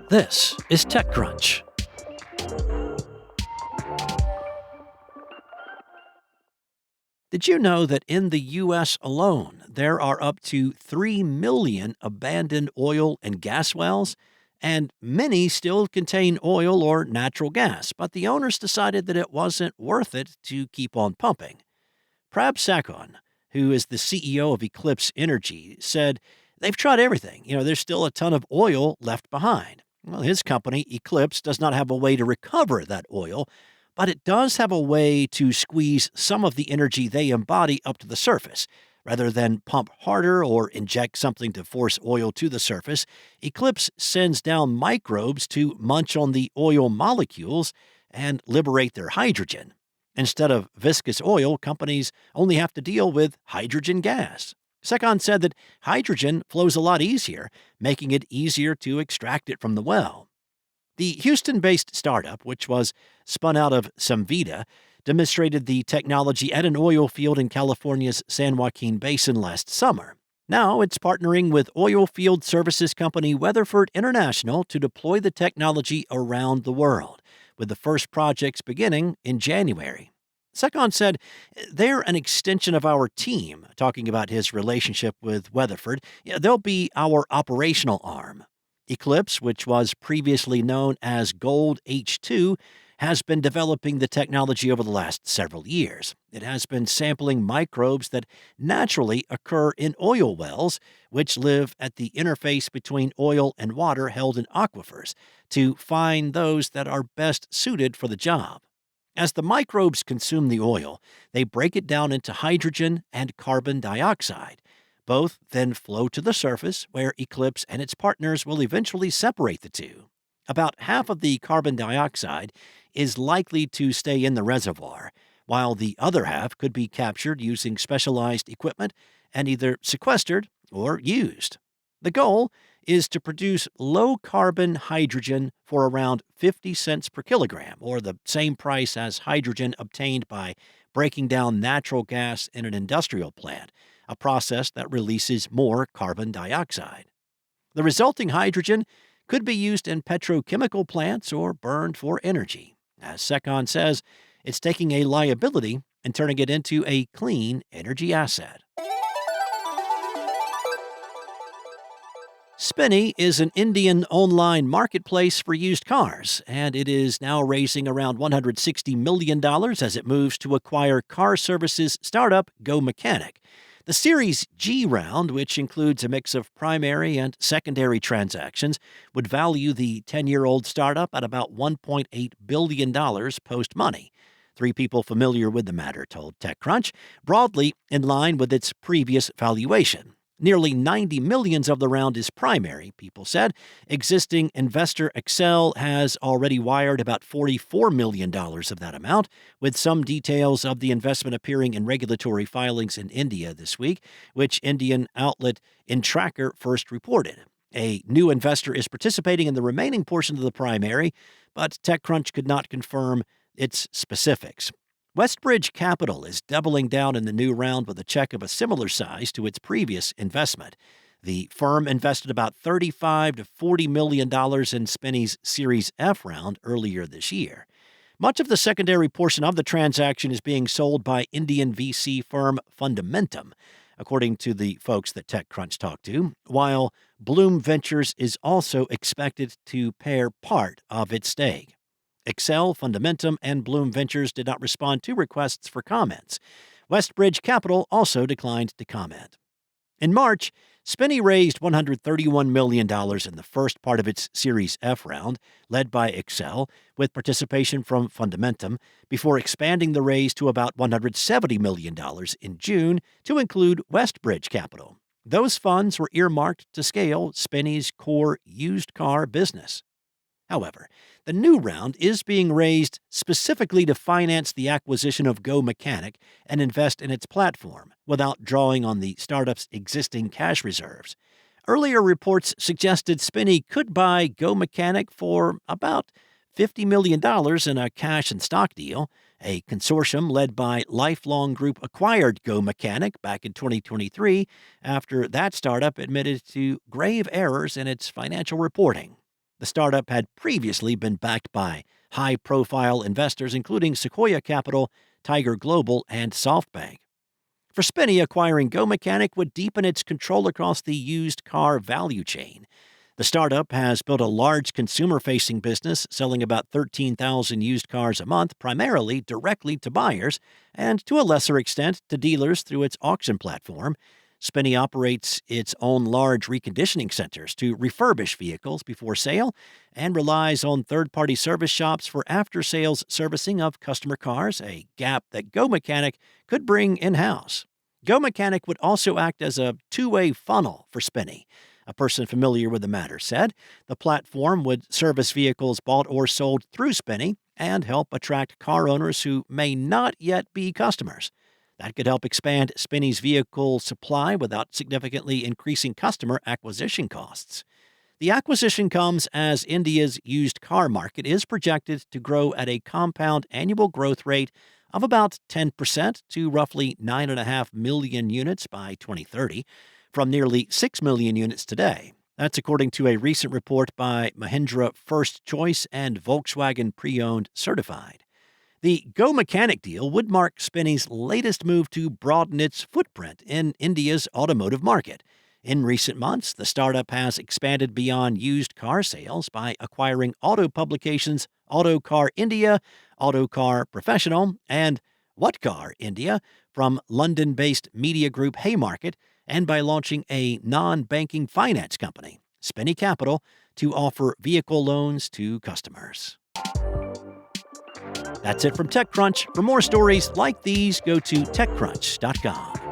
This is TechCrunch. Did you know that in the U.S. alone, there are up to 3 million abandoned oil and gas wells? And many still contain oil or natural gas, but the owners decided that it wasn't worth it to keep on pumping. Prab Sakon, who is the CEO of Eclipse Energy, said they've tried everything. There's still a ton of oil left behind. Well, his company, Eclipse, does not have a way to recover that oil, but it does have a way to squeeze some of the energy they embody up to the surface. Rather than pump harder or inject something to force oil to the surface, Eclipse sends down microbes to munch on the oil molecules and liberate their hydrogen. Instead of viscous oil, companies only have to deal with hydrogen gas. Sekon said that hydrogen flows a lot easier, making it easier to extract it from the well. The Houston-based startup, which was spun out of Samvita, demonstrated the technology at an oil field in California's San Joaquin Basin last summer. Now it's partnering with oil field services company Weatherford International to deploy the technology around the world, with the first projects beginning in January. Sekon said, "They're an extension of our team," talking about his relationship with Weatherford. They'll be our operational arm. Eclipse, which was previously known as Gold H2, has been developing the technology over the last several years. It has been sampling microbes that naturally occur in oil wells, which live at the interface between oil and water held in aquifers, to find those that are best suited for the job. As the microbes consume the oil, they break it down into hydrogen and carbon dioxide. Both then flow to the surface, where Eclipse and its partners will eventually separate the two. About half of the carbon dioxide is likely to stay in the reservoir, while the other half could be captured using specialized equipment and either sequestered or used. The goal is to produce low-carbon hydrogen for around 50 cents per kilogram, or the same price as hydrogen obtained by breaking down natural gas in an industrial plant, a process that releases more carbon dioxide. The resulting hydrogen could be used in petrochemical plants or burned for energy. As Sekon says, it's taking a liability and turning it into a clean energy asset. Spinny is an Indian online marketplace for used cars, and it is now raising around $160 million as it moves to acquire car services startup Go Mechanic. The Series G round, which includes a mix of primary and secondary transactions, would value the 10-year-old startup at about $1.8 billion post-money. Three people familiar with the matter told TechCrunch, broadly in line with its previous valuation. Nearly 90 million of the round is primary, people said. Existing investor Excel has already wired about $44 million of that amount, with some details of the investment appearing in regulatory filings in India this week, which Indian outlet Intracker first reported. A new investor is participating in the remaining portion of the primary, but TechCrunch could not confirm its specifics. Westbridge Capital is doubling down in the new round with a check of a similar size to its previous investment. The firm invested about $35 to $40 million in Spinny's Series F round earlier this year. Much of the secondary portion of the transaction is being sold by Indian VC firm Fundamentum, according to the folks that TechCrunch talked to, while Bloom Ventures is also expected to pair part of its stake. Excel, Fundamentum, and Bloom Ventures did not respond to requests for comments. Westbridge Capital also declined to comment. In March, Spinny raised $131 million in the first part of its Series F round, led by Excel, with participation from Fundamentum, before expanding the raise to about $170 million in June to include Westbridge Capital. Those funds were earmarked to scale Spinny's core used car business. However, the new round is being raised specifically to finance the acquisition of Go Mechanic and invest in its platform, without drawing on the startup's existing cash reserves. Earlier reports suggested Spinny could buy Go Mechanic for about $50 million in a cash and stock deal. A consortium led by Lifelong Group acquired Go Mechanic back in 2023 after that startup admitted to grave errors in its financial reporting. The startup had previously been backed by high-profile investors including Sequoia Capital, Tiger Global, and SoftBank. For Spinny, acquiring Go Mechanic would deepen its control across the used car value chain. The startup has built a large consumer-facing business, selling about 13,000 used cars a month, primarily directly to buyers, and to a lesser extent to dealers through its auction platform. Spinny operates its own large reconditioning centers to refurbish vehicles before sale and relies on third-party service shops for after-sales servicing of customer cars, a gap that Go Mechanic could bring in-house. Go Mechanic would also act as a two-way funnel for Spinny. A person familiar with the matter said the platform would service vehicles bought or sold through Spinny and help attract car owners who may not yet be customers. That could help expand Spinny's vehicle supply without significantly increasing customer acquisition costs. The acquisition comes as India's used car market is projected to grow at a compound annual growth rate of about 10% to roughly 9.5 million units by 2030, from nearly 6 million units today. That's according to a recent report by Mahindra First Choice and Volkswagen Pre-Owned Certified. The Go Mechanic deal would mark Spinny's latest move to broaden its footprint in India's automotive market. In recent months, the startup has expanded beyond used car sales by acquiring auto publications Autocar India, Autocar Professional, and What Car India from London-based media group Haymarket, and by launching a non-banking finance company, Spinny Capital, to offer vehicle loans to customers. That's it from TechCrunch. For more stories like these, go to TechCrunch.com.